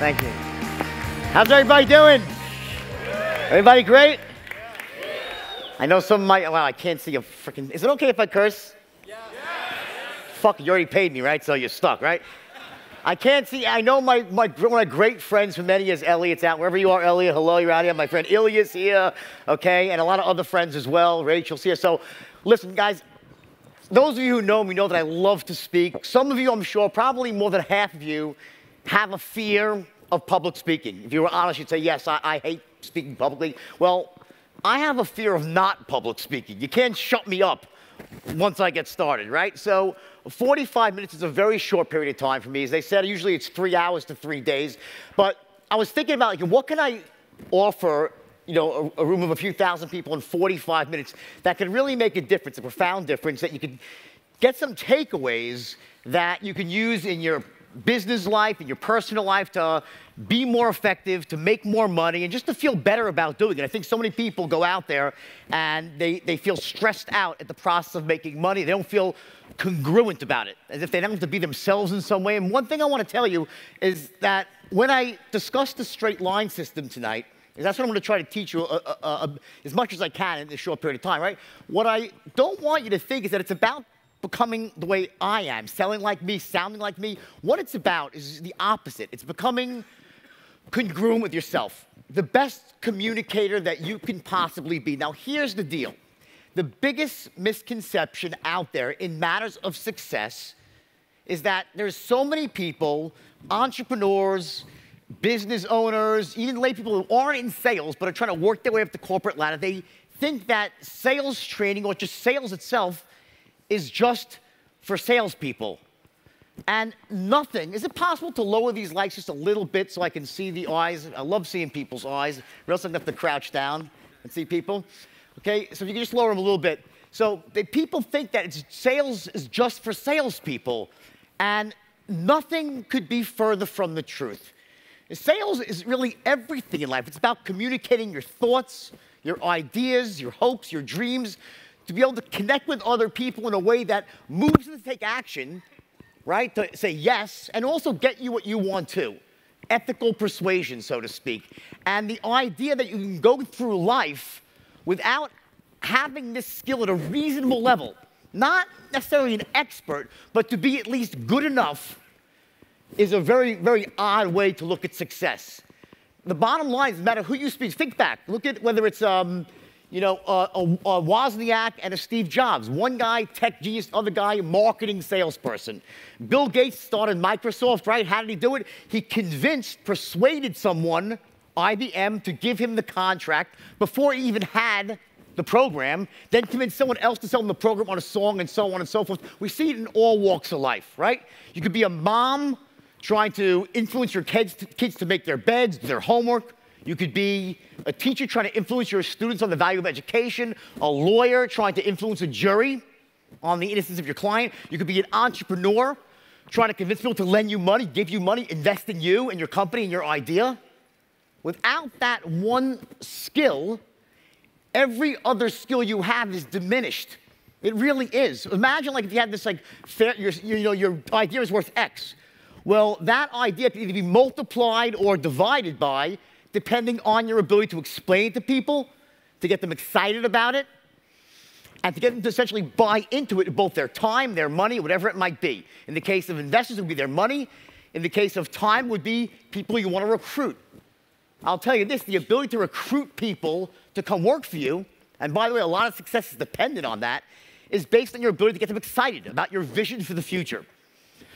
Thank you. How's everybody doing? Everybody great? I know some might, wow, I can't see a freaking, is it okay if I curse? Yeah. Fuck, you already paid me, right? So you're stuck, right? I can't see, I know one of my great friends for many years, Elliot's out. Wherever you are, Elliot, hello, you're out here. My friend Ilya's here, okay? And a lot of other friends as well. Rachel's here. So listen, guys, those of you who know me know that I love to speak. Some of you, I'm sure, probably more than half of you, have a fear of public speaking. If you were honest, you'd say, yes, I hate speaking publicly. Well, I have a fear of not public speaking. You can't shut me up once I get started, right? So 45 minutes is a very short period of time for me. As they said, usually it's 3 hours to 3 days. But I was thinking about, like, what can I offer, you know, a room of a few thousand people in 45 minutes that can really make a difference, a profound difference, that you can get some takeaways that you can use in your business life, in your personal life, to be more effective, to make more money, and just to feel better about doing it. I think so many people go out there and they feel stressed out at the process of making money. They don't feel congruent about it, as if they don't have to be themselves in some way. And one thing I want to tell you is that when I discuss the straight line system tonight, is that's what I'm going to try to teach you as much as I can in this short period of time, right? What I don't want you to think is that it's about becoming the way I am, selling like me, sounding like me. What it's about is the opposite. It's becoming congruent with yourself, the best communicator that you can possibly be. Now, here's the deal. The biggest misconception out there in matters of success is that there's so many people, entrepreneurs, business owners, even lay people who aren't in sales but are trying to work their way up the corporate ladder. They think that sales training or just sales itself is just for salespeople. And nothing, is it possible to lower these lights just a little bit so I can see the eyes? I love seeing people's eyes. Or else I'm gonna have to crouch down and see people. Okay, so if you can just lower them a little bit. So people think that sales is just for salespeople, and nothing could be further from the truth. Sales is really everything in life. It's about communicating your thoughts, your ideas, your hopes, your dreams, to be able to connect with other people in a way that moves them to take action, right? To say yes, and also get you what you want to. Ethical persuasion, so to speak. And the idea that you can go through life without having this skill at a reasonable level, not necessarily an expert, but to be at least good enough, is a very, very odd way to look at success. The bottom line is, no matter who you speak, think back. Look at whether it's you know, a Wozniak and a Steve Jobs. One guy, tech genius, other guy, marketing salesperson. Bill Gates started Microsoft, right? How did he do it? He persuaded someone, IBM, to give him the contract before he even had the program, then convinced someone else to sell him the program on a song, and so on and so forth. We see it in all walks of life, right? You could be a mom trying to influence your kids to make their beds, their homework. You could be a teacher trying to influence your students on the value of education, a lawyer trying to influence a jury on the innocence of your client. You could be an entrepreneur trying to convince people to lend you money, give you money, invest in you and your company and your idea. Without that one skill, every other skill you have is diminished. It really is. Imagine, like, if you had this, like, your idea is worth X. Well, that idea can either be multiplied or divided by, depending on your ability to explain it to people, to get them excited about it, and to get them to essentially buy into it, both their time, their money, whatever it might be. In the case of investors, it would be their money. In the case of time, would be people you want to recruit. I'll tell you this, the ability to recruit people to come work for you, and by the way, a lot of success is dependent on that, is based on your ability to get them excited about your vision for the future.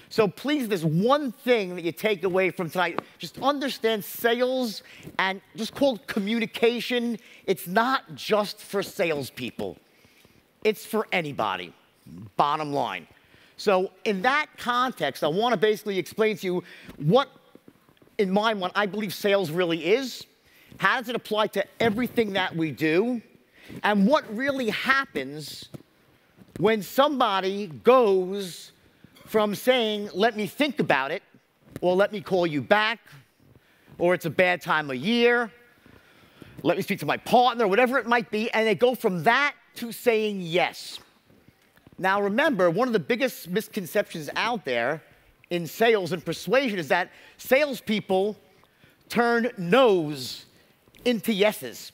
So please, there's one thing that you take away from tonight. Just understand sales and just called communication. It's not just for salespeople. It's for anybody, bottom line. So in that context, I want to basically explain to you what, in my mind, what I believe sales really is, how does it apply to everything that we do, and what really happens when somebody goes from saying, let me think about it, or let me call you back, or it's a bad time of year, let me speak to my partner, whatever it might be, and they go from that to saying yes. Now remember, one of the biggest misconceptions out there in sales and persuasion is that salespeople turn no's into yeses.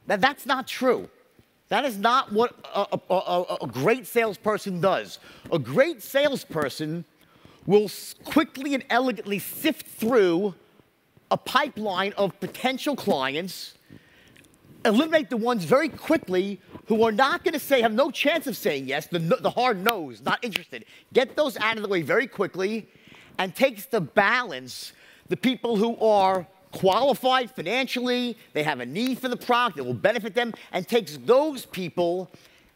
Now, that's not true. That is not what a great salesperson does. A great salesperson will quickly and elegantly sift through a pipeline of potential clients, eliminate the ones very quickly who are not going to say, have no chance of saying yes, the hard no's, not interested. Get those out of the way very quickly, and takes the balance, the people who are qualified financially, they have a need for the product, it will benefit them, and takes those people,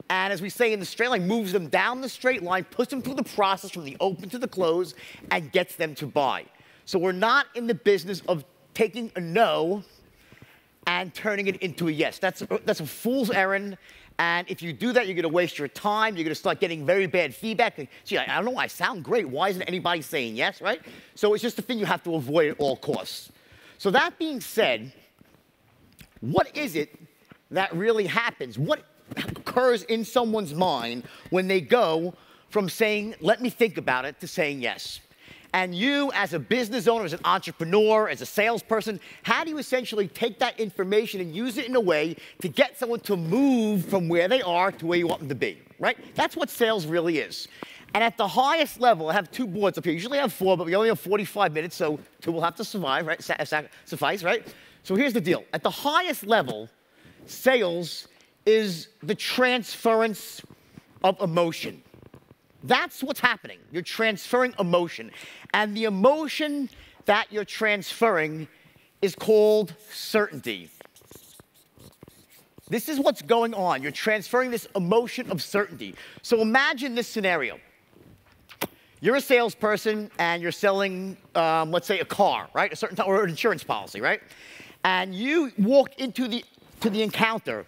and as we say in the straight line, moves them down the straight line, puts them through the process from the open to the close, and gets them to buy. So we're not in the business of taking a no and turning it into a yes. That's a fool's errand. And if you do that, you're going to waste your time. You're going to start getting very bad feedback. Like, gee, I don't know, I sound great. Why isn't anybody saying yes, right? So it's just a thing you have to avoid at all costs. So that being said, what is it that really happens? What occurs in someone's mind when they go from saying, let me think about it, to saying yes? And you, as a business owner, as an entrepreneur, as a salesperson, how do you essentially take that information and use it in a way to get someone to move from where they are to where you want them to be, right? That's what sales really is. And at the highest level, I have 2 boards up here. Usually I have 4, but we only have 45 minutes, so 2 will have to survive, right? Suffice, right? So here's the deal. At the highest level, sales is the transference of emotion. That's what's happening. You're transferring emotion. And the emotion that you're transferring is called certainty. This is what's going on. You're transferring this emotion of certainty. So imagine this scenario. You're a salesperson and you're selling, let's say, a car, right? A certain or an insurance policy, right? And you walk into the encounter.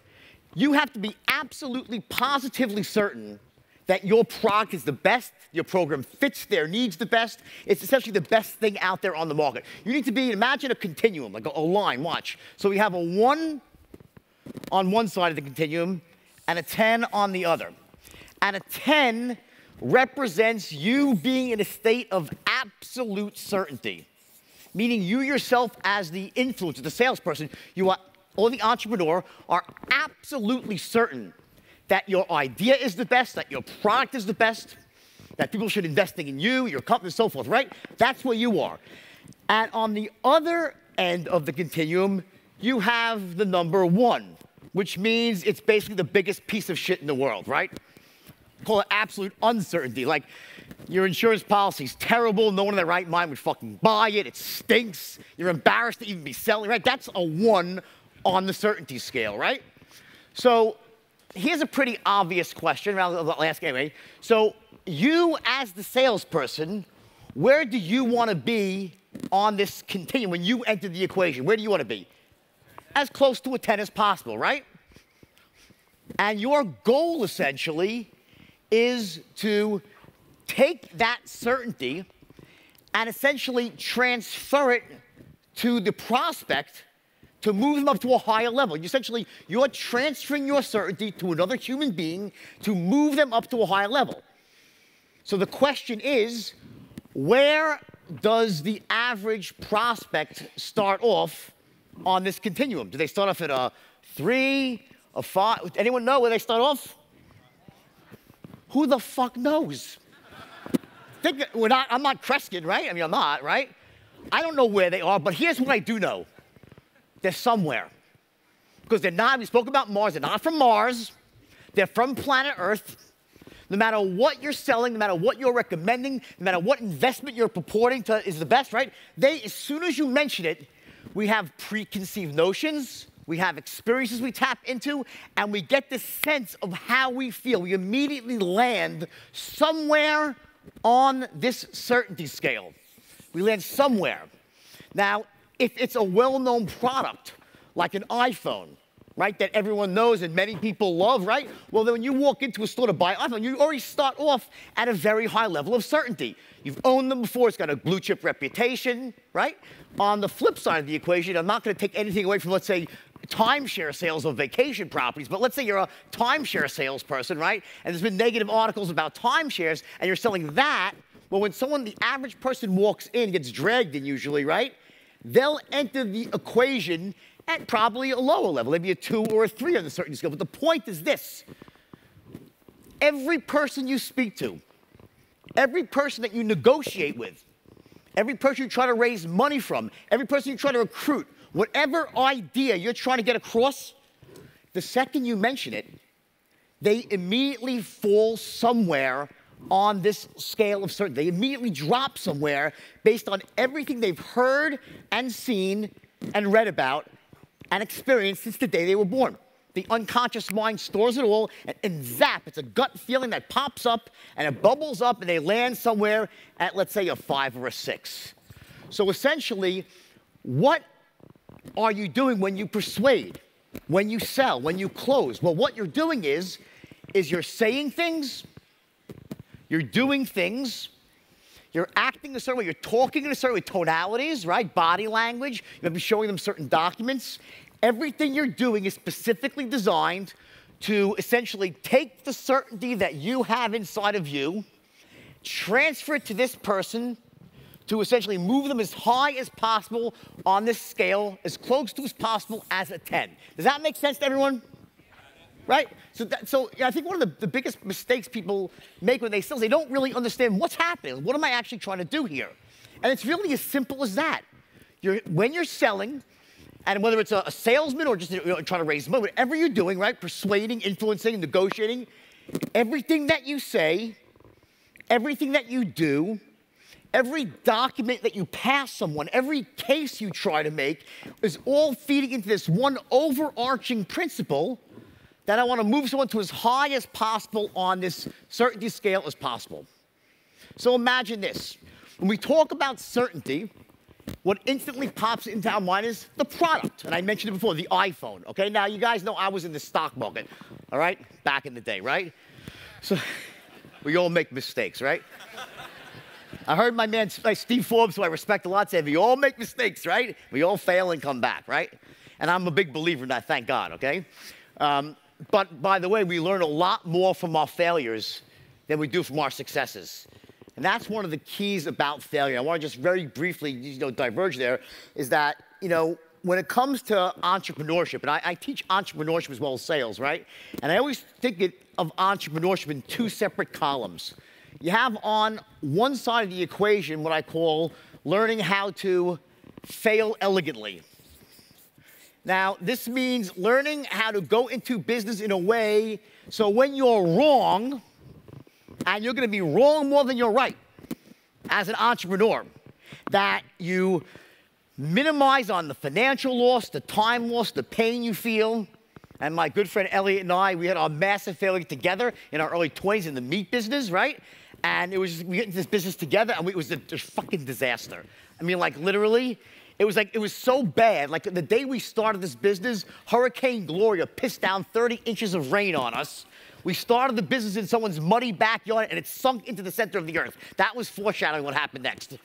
You have to be absolutely, positively certain that your product is the best, your program fits their needs the best. It's essentially the best thing out there on the market. You need to be, imagine a continuum, like a line, watch. So we have a 1 on one side of the continuum and a 10 on the other. And a 10 represents you being in a state of absolute certainty, meaning you yourself as the influencer, the salesperson, you are, or the entrepreneur, are absolutely certain that your idea is the best, that your product is the best, that people should invest in you, your company, and so forth, right? That's where you are. And on the other end of the continuum, you have the number 1, which means it's basically the biggest piece of shit in the world, right? Call it absolute uncertainty. Like, your insurance policy's terrible, no one in their right mind would fucking buy it, it stinks, you're embarrassed to even be selling, right? That's a 1 on the certainty scale, right? So, here's a pretty obvious question, I'll ask anyway. So you, as the salesperson, where do you want to be on this continuum when you enter the equation? Where do you want to be? As close to a 10 as possible, right? And your goal, essentially, is to take that certainty and essentially transfer it to the prospect to move them up to a higher level. Essentially, you're transferring your certainty to another human being to move them up to a higher level. So the question is, where does the average prospect start off on this continuum? Do they start off at a 3, a 5? Anyone know where they start off? Who the fuck knows? I'm not Kreskin, right? I mean, I'm not, right? I don't know where they are, but here's what I do know. They're somewhere. Because they're not, we spoke about Mars, they're not from Mars, they're from planet Earth. No matter what you're selling, no matter what you're recommending, no matter what investment you're purporting to is the best, right? As soon as you mention it, we have preconceived notions, we have experiences we tap into, and we get this sense of how we feel. We immediately land somewhere on this certainty scale. We land somewhere. Now, if it's a well-known product, like an iPhone, right, that everyone knows and many people love, right? Well, then when you walk into a store to buy an iPhone, you already start off at a very high level of certainty. You've owned them before, it's got a blue chip reputation, right? On the flip side of the equation, I'm not gonna take anything away from, let's say, timeshare sales of vacation properties, but let's say you're a timeshare salesperson, right? And there's been negative articles about timeshares, and you're selling that. Well, when the average person walks in, gets dragged in usually, right? they'll enter the equation at probably a lower level, maybe a 2 or a 3 on the certainty scale. But the point is this. Every person you speak to, every person that you negotiate with, every person you try to raise money from, every person you try to recruit, whatever idea you're trying to get across, the second you mention it, they immediately fall somewhere on this scale of certainty. They immediately drop somewhere based on everything they've heard and seen and read about and experienced since the day they were born. The unconscious mind stores it all, and zap, it's a gut feeling that pops up, and it bubbles up, and they land somewhere at, let's say, a 5 or a 6. So essentially, what are you doing when you persuade, when you sell, when you close? Well, what you're doing is you're saying things, you're doing things, you're acting a certain way, you're talking in a certain way, tonalities, right? Body language, you might be showing them certain documents. Everything you're doing is specifically designed to essentially take the certainty that you have inside of you, transfer it to this person, to essentially move them as high as possible on this scale, as close to as possible as a 10. Does that make sense to everyone? Right? So yeah, I think one of the biggest mistakes people make when they sell is they don't really understand what's happening. What am I actually trying to do here? And it's really as simple as that. When you're selling, and whether it's a salesman or just trying to raise money, whatever you're doing, right? Persuading, influencing, negotiating, everything that you say, everything that you do, every document that you pass someone, every case you try to make is all feeding into this one overarching principle that I want to move someone to as high as possible on this certainty scale as possible. So imagine this. When we talk about certainty, what instantly pops into our mind is the product. And I mentioned it before, the iPhone, okay? Now, you guys know I was in the stock market, all right? Back in the day, right? So we all make mistakes, right? I heard my man Steve Forbes, who I respect a lot, say, we all make mistakes, right? We all fail and come back, right? And I'm a big believer in that, thank God, okay? But by the way, we learn a lot more from our failures than we do from our successes. And that's one of the keys about failure. I want to just very briefly, diverge there, is that, when it comes to entrepreneurship, and I teach entrepreneurship as well as sales, right? And I always think of entrepreneurship in 2 separate columns. You have on one side of the equation what I call learning how to fail elegantly. Now, this means learning how to go into business in a way so when you're wrong, and you're going to be wrong more than you're right as an entrepreneur, that you minimize on the financial loss, the time loss, the pain you feel. And my good friend Elliot and I, we had our massive failure together in our early 20s in the meat business, right? And we got into this business together, and it was a fucking disaster. I mean, like, literally, it was so bad. Like, the day we started this business, Hurricane Gloria pissed down 30 inches of rain on us. We started the business in someone's muddy backyard, and it sunk into the center of the earth. That was foreshadowing what happened next.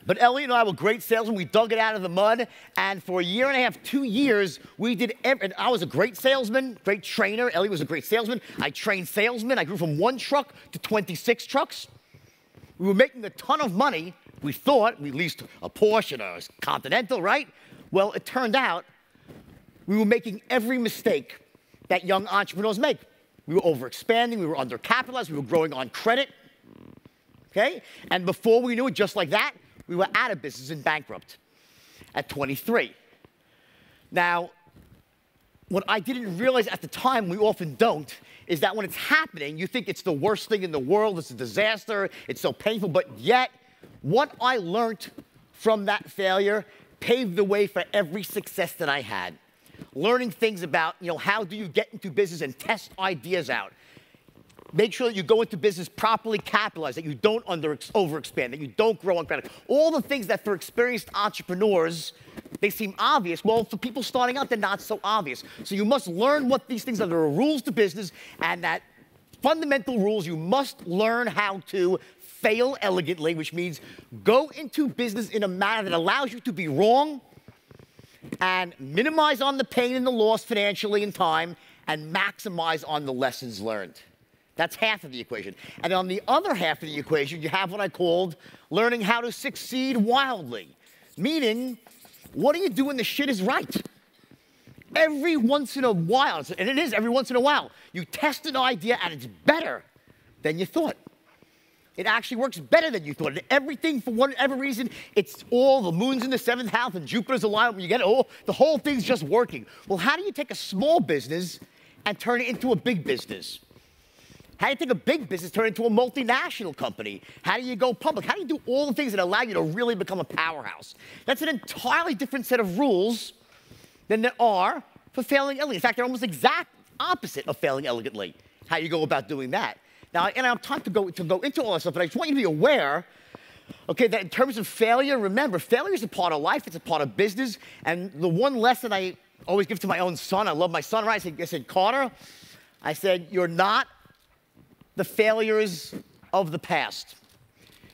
But Ellie and I were great salesmen. We dug it out of the mud, and for a year and a half, 2 years, we did and I was a great salesman, great trainer. Ellie was a great salesman. I trained salesmen. I grew from 1 truck to 26 trucks. We were making a ton of money. We thought we leased a Porsche and a Continental, right? Well, it turned out we were making every mistake that young entrepreneurs make. We were overexpanding, we were undercapitalized, we were growing on credit, okay? And before we knew it, just like that, we were out of business and bankrupt at 23. Now, what I didn't realize at the time, we often don't, is that when it's happening, you think it's the worst thing in the world, it's a disaster, it's so painful, but yet, what I learned from that failure paved the way for every success that I had. Learning things about, how do you get into business and test ideas out. Make sure that you go into business properly capitalized, that you don't overexpand, that you don't grow on credit. All the things that for experienced entrepreneurs, they seem obvious. Well, for people starting out, they're not so obvious. So you must learn what these things are. There are rules to business, and that fundamental rules, you must learn how to fail elegantly, which means go into business in a manner that allows you to be wrong and minimize on the pain and the loss financially and time and maximize on the lessons learned. That's half of the equation. And on the other half of the equation, you have what I called learning how to succeed wildly. Meaning, what do you do when the shit is right? Every once in a while, and it is every once in a while, you test an idea and it's better than you thought. It actually works better than you thought. And everything, for whatever reason, it's all the moon's in the 7th house and Jupiter's aligned. When you get it all, the whole thing's just working. Well, how do you take a small business and turn it into a big business? How do you take a big business, turn it into a multinational company? How do you go public? How do you do all the things that allow you to really become a powerhouse? That's an entirely different set of rules than there are for failing elegantly. In fact, they're almost exact opposite of failing elegantly, how you go about doing that. Now, and I have time to go into all that stuff, but I just want you to be aware, okay, that in terms of failure, remember, failure is a part of life, it's a part of business, and the one lesson I always give to my own son, I love my son, right? I said, Carter, I said, you're not the failures of the past.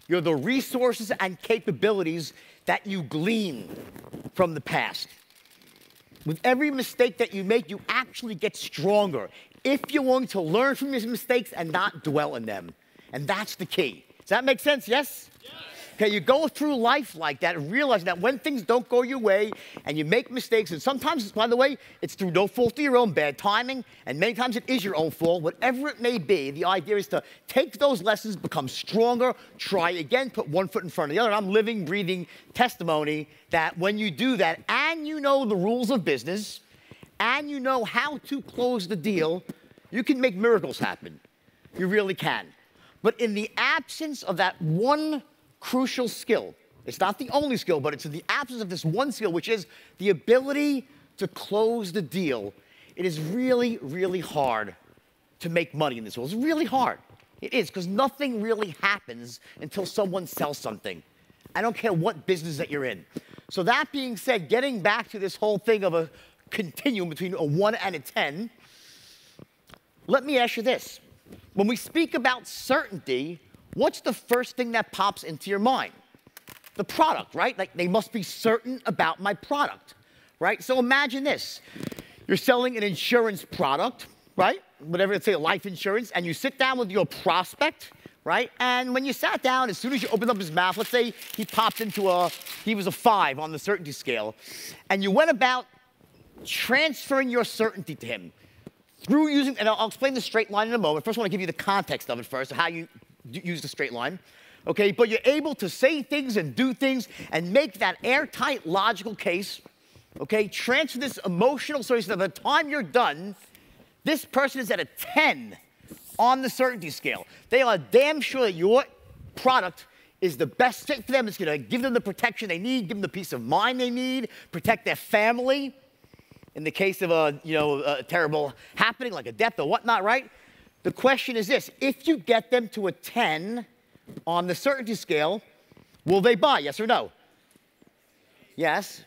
You're the resources and capabilities that you glean from the past. With every mistake that you make, you actually get stronger if you're willing to learn from your mistakes and not dwell in them. And that's the key. Does that make sense? Yes? Yes. Okay, you go through life like that, realizing that when things don't go your way and you make mistakes, and sometimes, by the way, it's through no fault of your own, bad timing, and many times it is your own fault, whatever it may be, the idea is to take those lessons, become stronger, try again, put one foot in front of the other. And I'm living, breathing testimony that when you do that, and you know the rules of business, and you know how to close the deal, you can make miracles happen. You really can. But in the absence of that one crucial skill, it's not the only skill, but it's in the absence of this one skill, which is the ability to close the deal, it is really, really hard to make money in this world. It's really hard. It is, because nothing really happens until someone sells something. I don't care what business that you're in. So that being said, getting back to this whole thing of a continuum between a 1 and a 10, let me ask you this. When we speak about certainty, what's the first thing that pops into your mind? The product, right? Like, they must be certain about my product, right? So imagine this. You're selling an insurance product, right? Whatever, let's say life insurance, and you sit down with your prospect, right? And when you sat down, as soon as you opened up his mouth, let's say he popped into he was a 5 on the certainty scale, and you went about transferring your certainty to him through using, and I'll explain the straight line in a moment. First, I want to give you the context of it first, of how you use the straight line, okay? But you're able to say things and do things and make that airtight, logical case, okay? Transfer this emotional story so by the time you're done, this person is at a 10 on the certainty scale. They are damn sure that your product is the best fit for them. It's going to give them the protection they need, give them the peace of mind they need, protect their family in the case of a terrible happening like a death or whatnot, right? The question is this: if you get them to a 10 on the certainty scale, will they buy? Yes or no? Yes.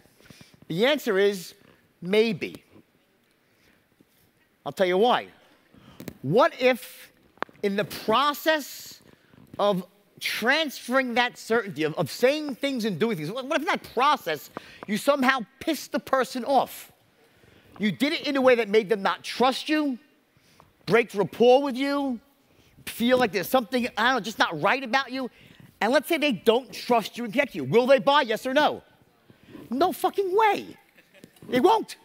The answer is maybe. I'll tell you why. What if in the process of transferring that certainty, of saying things and doing things, what if in that process you somehow pissed the person off? You did it in a way that made them not trust you, break rapport with you, feel like there's something, I don't know, just not right about you, and let's say they don't trust you and connect you. Will they buy, yes or no? No fucking way. They won't.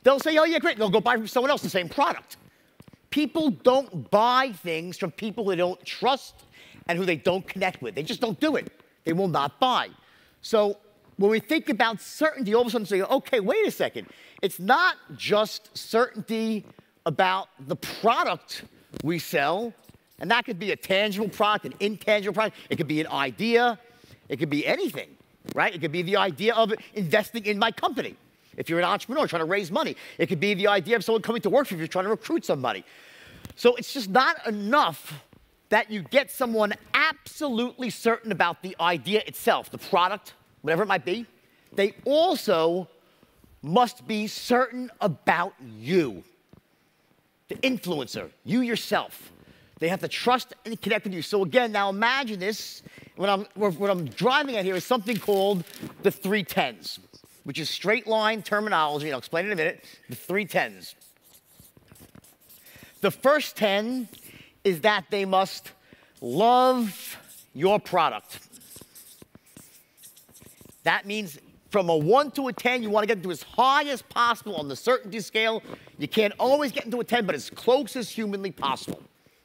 They'll say, oh yeah, great. They'll go buy from someone else the same product. People don't buy things from people who they don't trust and who they don't connect with. They just don't do it. They will not buy. So when we think about certainty, all of a sudden say, okay, wait a second. It's not just certainty about the product we sell, and that could be a tangible product, an intangible product. It could be an idea. It could be anything, right? It could be the idea of investing in my company. If you're an entrepreneur trying to raise money, it could be the idea of someone coming to work for you if you're trying to recruit somebody. So it's just not enough that you get someone absolutely certain about the idea itself, the product, whatever it might be. They also must be certain about you, the influencer, you yourself. They have to trust and connect with you. So again, now imagine this. What I'm driving at here is something called the 3 10s, which is straight line terminology, and I'll explain it in a minute, the 3 10s. The first 10 is that they must love your product. That means from a 1 to a 10, you want to get into as high as possible on the certainty scale. You can't always get into a 10, but as close as humanly possible.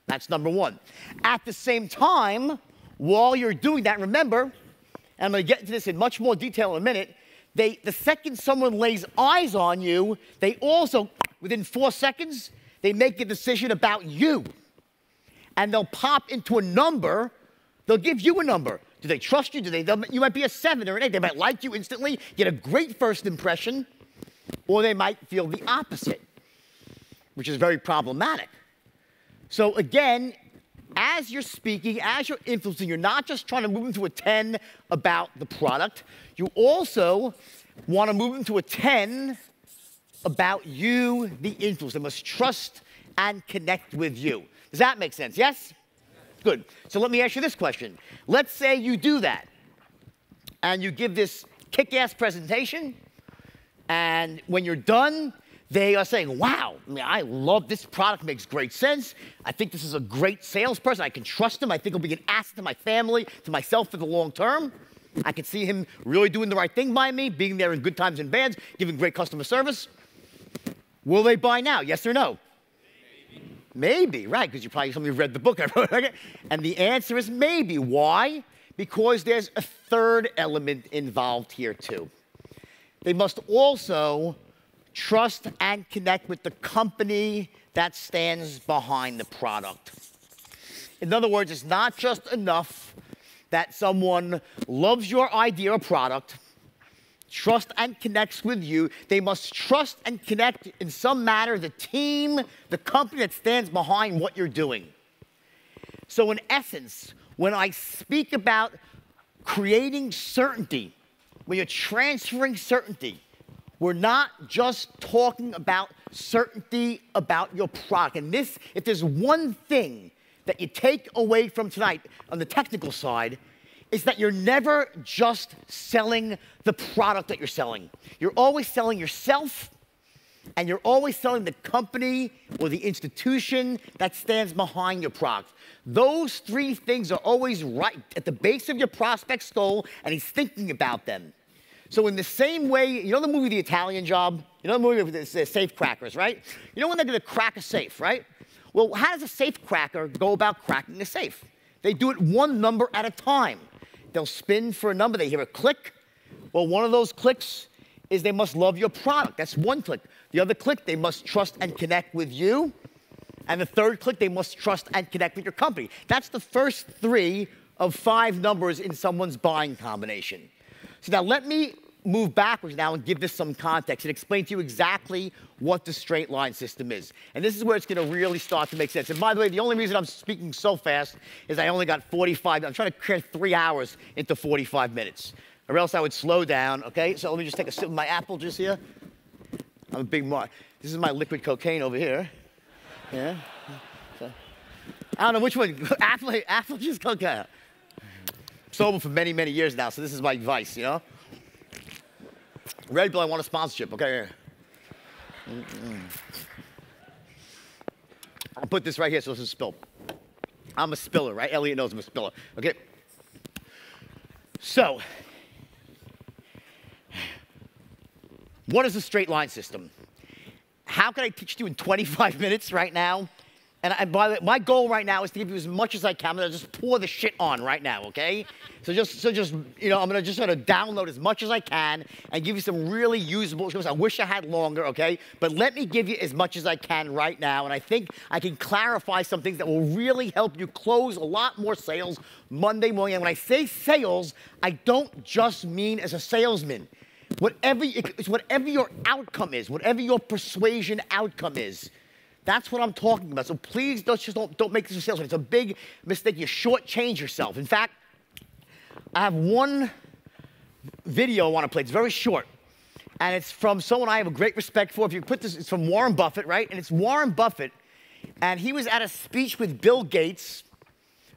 That's number one. At the same time, while you're doing that, remember, and I'm going to get into this in much more detail in a minute, the second someone lays eyes on you, they also, within 4 seconds, they make a decision about you. And they'll pop into a number. They'll give you a number. Do they trust you? You might be a 7 or an 8. They might like you instantly, get a great first impression, or they might feel the opposite, which is very problematic. So again, as you're speaking, as you're influencing, you're not just trying to move them to a 10 about the product. You also want to move them to a 10 about you, the influence. They must trust and connect with you. Does that make sense? Yes? Good. So let me ask you this question. Let's say you do that, and you give this kick-ass presentation, and when you're done, they are saying, wow, I love this product, makes great sense. I think this is a great salesperson. I can trust him. I think he'll be an asset to my family, to myself for the long term. I can see him really doing the right thing by me, being there in good times and bads, giving great customer service. Will they buy now? Yes or no? Maybe, right, because you probably somebody read the book I wrote. Okay? And the answer is maybe. Why? Because there's a third element involved here too. They must also trust and connect with the company that stands behind the product. In other words, it's not just enough that someone loves your idea or product, trust and connects with you. They must trust and connect in some manner the team, the company that stands behind what you're doing. So in essence, when I speak about creating certainty, when you're transferring certainty, we're not just talking about certainty about your product. And this, if there's one thing that you take away from tonight on the technical side, is that you're never just selling the product that you're selling. You're always selling yourself, and you're always selling the company or the institution that stands behind your product. Those three things are always right at the base of your prospect's goal, and he's thinking about them. So in the same way, you know the movie The Italian Job? You know the movie with the safe crackers, right? You know when they're going to crack a safe, right? Well, how does a safe cracker go about cracking a safe? They do it one number at a time. They'll spin for a number. They hear a click. Well, one of those clicks is they must love your product. That's one click. The other click, they must trust and connect with you. And the third click, they must trust and connect with your company. That's the first 3 of 5 numbers in someone's buying combination. So now let me move backwards now and give this some context and explain to you exactly what the straight line system is. And this is where it's going to really start to make sense. And by the way, the only reason I'm speaking so fast is I only got 45. I'm trying to cram 3 hours into 45 minutes, or else I would slow down, okay? So let me just take a sip of my apple juice here. I'm a big mark. This is my liquid cocaine over here. Yeah. So, I don't know which one. Apple juice, cocaine. Sober for many, many years now, so this is my vice, you know? Red Bull, I want a sponsorship. Okay, here. I'll put this right here so it doesn't spill. I'm a spiller, right? Elliot knows I'm a spiller. Okay? So, what is the straight line system? How can I teach you in 25 minutes right now? And by the way, my goal right now is to give you as much as I can. I'm gonna just pour the shit on right now, okay? So just you know, I'm gonna download as much as I can and give you some really usable. I wish I had longer, okay? But let me give you as much as I can right now, and I think I can clarify some things that will really help you close a lot more sales Monday morning. And when I say sales, I don't just mean as a salesman. Whatever your outcome is, whatever your persuasion outcome is. That's what I'm talking about. So please don't make this a sales. It's a big mistake. You shortchange yourself. In fact, I have one video I want to play. It's very short. And it's from someone I have a great respect for. If you put this, it's from Warren Buffett, right? And it's Warren Buffett. And he was at a speech with Bill Gates.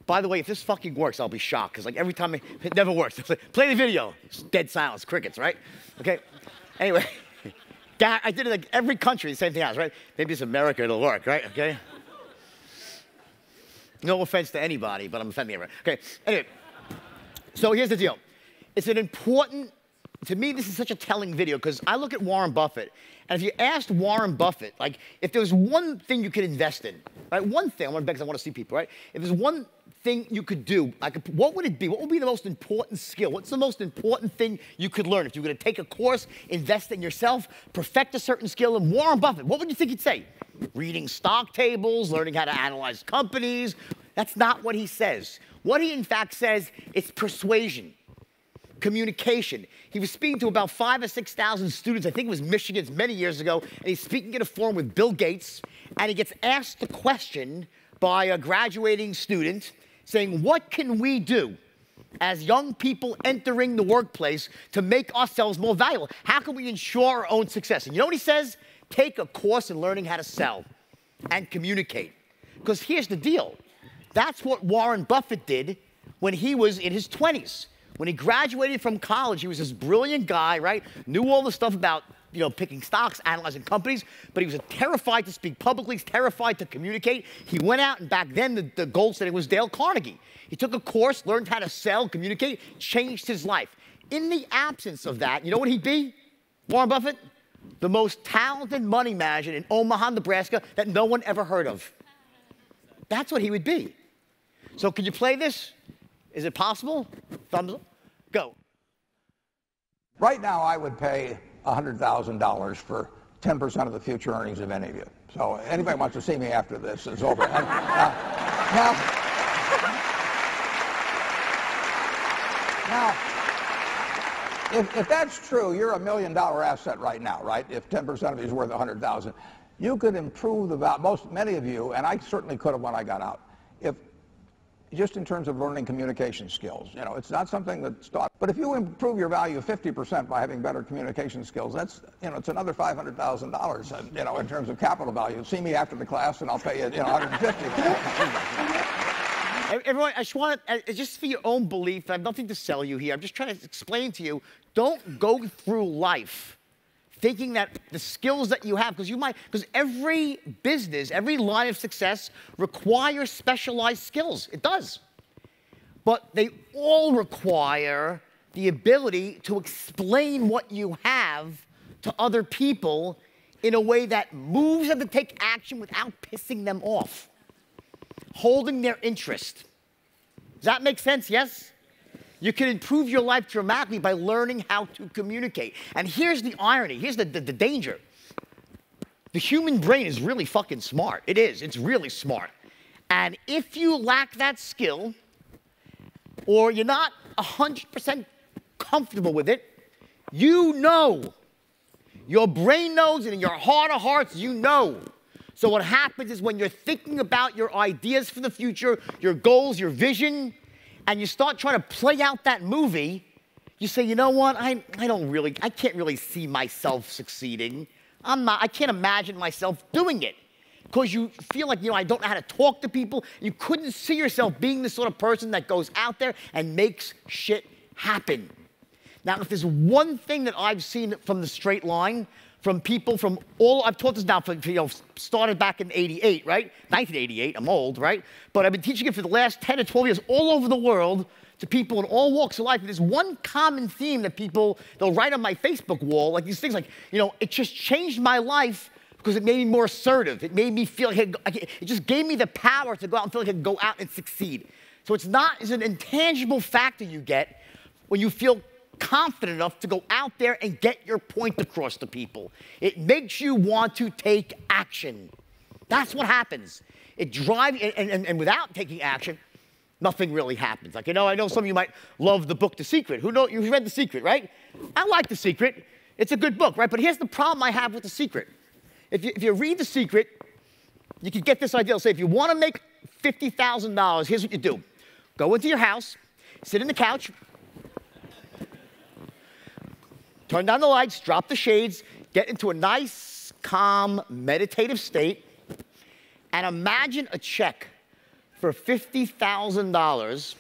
By the way, if this fucking works, I'll be shocked. Because like every time it never works. Play the video. It's dead silence, crickets, right? Okay. Anyway. I did it like every country, the same thing else, right? Maybe it's America, it'll work, right? Okay? No offense to anybody, but I'm offending everyone. Okay, anyway. So here's the deal. It's an important to me, this is such a telling video because I look at Warren Buffett, and if you asked Warren Buffett, like, if there was one thing you could invest in, right? One thing, I want to bet because I want to see people, right? If there's one thing you could do, what would it be? What would be the most important skill? What's the most important thing you could learn? If you were going to take a course, invest in yourself, perfect a certain skill, and Warren Buffett, what would you think he'd say? Reading stock tables, learning how to analyze companies. That's not what he says. What he, in fact, says is persuasion. Communication. He was speaking to about 5,000 or 6,000 students, I think it was Michigan's many years ago, and he's speaking in a forum with Bill Gates, and he gets asked the question by a graduating student saying, what can we do as young people entering the workplace to make ourselves more valuable? How can we ensure our own success? And you know what he says? Take a course in learning how to sell and communicate. Because here's the deal. That's what Warren Buffett did when he was in his 20s. When he graduated from college, he was this brilliant guy, right? Knew all the stuff about, you know, picking stocks, analyzing companies, but he was terrified to speak publicly, he's terrified to communicate. He went out, and back then, the gold standard was Dale Carnegie. He took a course, learned how to sell, communicate, changed his life. In the absence of that, you know what he'd be, Warren Buffett? The most talented money manager in Omaha, Nebraska that no one ever heard of. That's what he would be. So can you play this? Is it possible? Thumbs up. Go. Right now, I would pay $100,000 for 10% of the future earnings of any of you. So anybody wants to see me after this is over. And, now, if that's true, you're $1 million asset right now, right? If 10% of you is worth $100,000, you could improve the value. Many of you, and I certainly could have when I got out, just in terms of learning communication skills. You know, it's not something that's taught. But if you improve your value 50% by having better communication skills, that's, you know, it's another $500,000, you know, in terms of capital value. See me after the class and I'll pay you, you know, $150,000. Everyone, I just want to, just for your own belief, I have nothing to sell you here. I'm just trying to explain to you, don't go through life thinking that the skills that you have, because every business, every line of success requires specialized skills. It does. But they all require the ability to explain what you have to other people in a way that moves them to take action without pissing them off, holding their interest. Does that make sense? Yes? You can improve your life dramatically by learning how to communicate. And here's the irony. Here's the danger. The human brain is really fucking smart. It is. It's really smart. And if you lack that skill, or you're not 100% comfortable with it, you know. Your brain knows, and in your heart of hearts, you know. So what happens is when you're thinking about your ideas for the future, your goals, your vision, and you start trying to play out that movie, you say, you know what, I can't really see myself succeeding. I can't imagine myself doing it. Because you feel like, you know, I don't know how to talk to people. You couldn't see yourself being the sort of person that goes out there and makes shit happen. Now, if there's one thing that I've seen from the straight line, from people from all, I've taught this now for, you know, started back in 88, right? 1988, I'm old, right? But I've been teaching it for the last 10 or 12 years all over the world to people in all walks of life. And there's one common theme that they'll write on my Facebook wall, like these things like, you know, it just changed my life because it made me more assertive. It made me feel like it just gave me the power to go out and feel like I could go out and succeed. So it's an intangible factor you get when you feel confident enough to go out there and get your point across to people. It makes you want to take action. That's what happens. It drives, and without taking action, nothing really happens. Like, you know, I know some of you might love the book The Secret. You've read The Secret, right? I like The Secret. It's a good book, right? But here's the problem I have with The Secret. If you read The Secret, you can get this idea. Say, if you want to make $50,000, here's what you do. Go into your house, sit on the couch, turn down the lights, drop the shades, get into a nice, calm, meditative state, and imagine a check for $50,000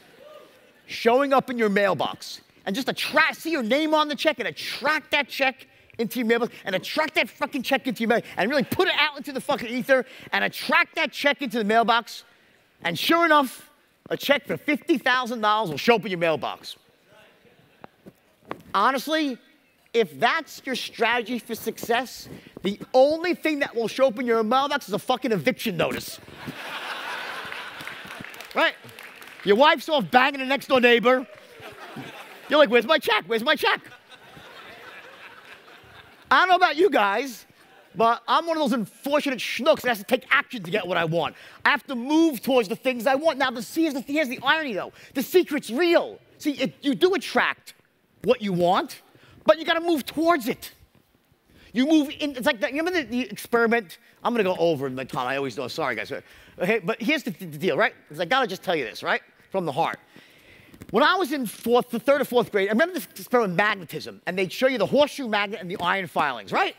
showing up in your mailbox. And just see your name on the check and attract that check into your mailbox and attract that fucking check into your mailbox and really put it out into the fucking ether and attract that check into the mailbox. And sure enough, a check for $50,000 will show up in your mailbox. Honestly, if that's your strategy for success, the only thing that will show up in your mailbox is a fucking eviction notice. Right? Your wife's off banging the next door neighbor. You're like, where's my check? Where's my check? I don't know about you guys, but I'm one of those unfortunate schnooks that has to take action to get what I want. I have to move towards the things I want. Now, here's the irony, though. The secret's real. See, you do attract what you want, but you got to move towards it. You move in. It's like that. You remember the experiment? I'm going to go over in my time. I always know. Sorry, guys. Okay, but here's the deal, right? Because I got to just tell you this, right? From the heart. When I was in third or fourth grade, I remember this experiment with magnetism, and they'd show you the horseshoe magnet and the iron filings, right?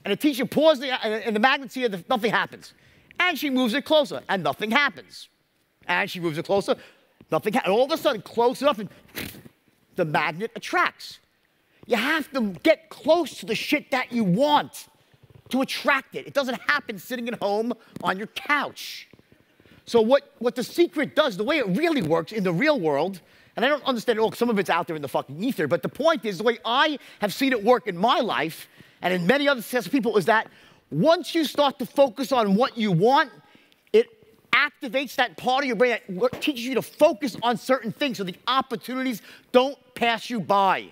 And the teacher paused and the magnet's here, nothing happens. And she moves it closer, and nothing happens. And she moves it closer, nothing happens. And all of a sudden, close enough, and the magnet attracts. You have to get close to the shit that you want to attract it. It doesn't happen sitting at home on your couch. So what the secret does, the way it really works in the real world, and I don't understand it all, some of it's out there in the fucking ether, but the point is, the way I have seen it work in my life, and in many other successful people, is that once you start to focus on what you want, it activates that part of your brain that teaches you to focus on certain things so the opportunities don't pass you by.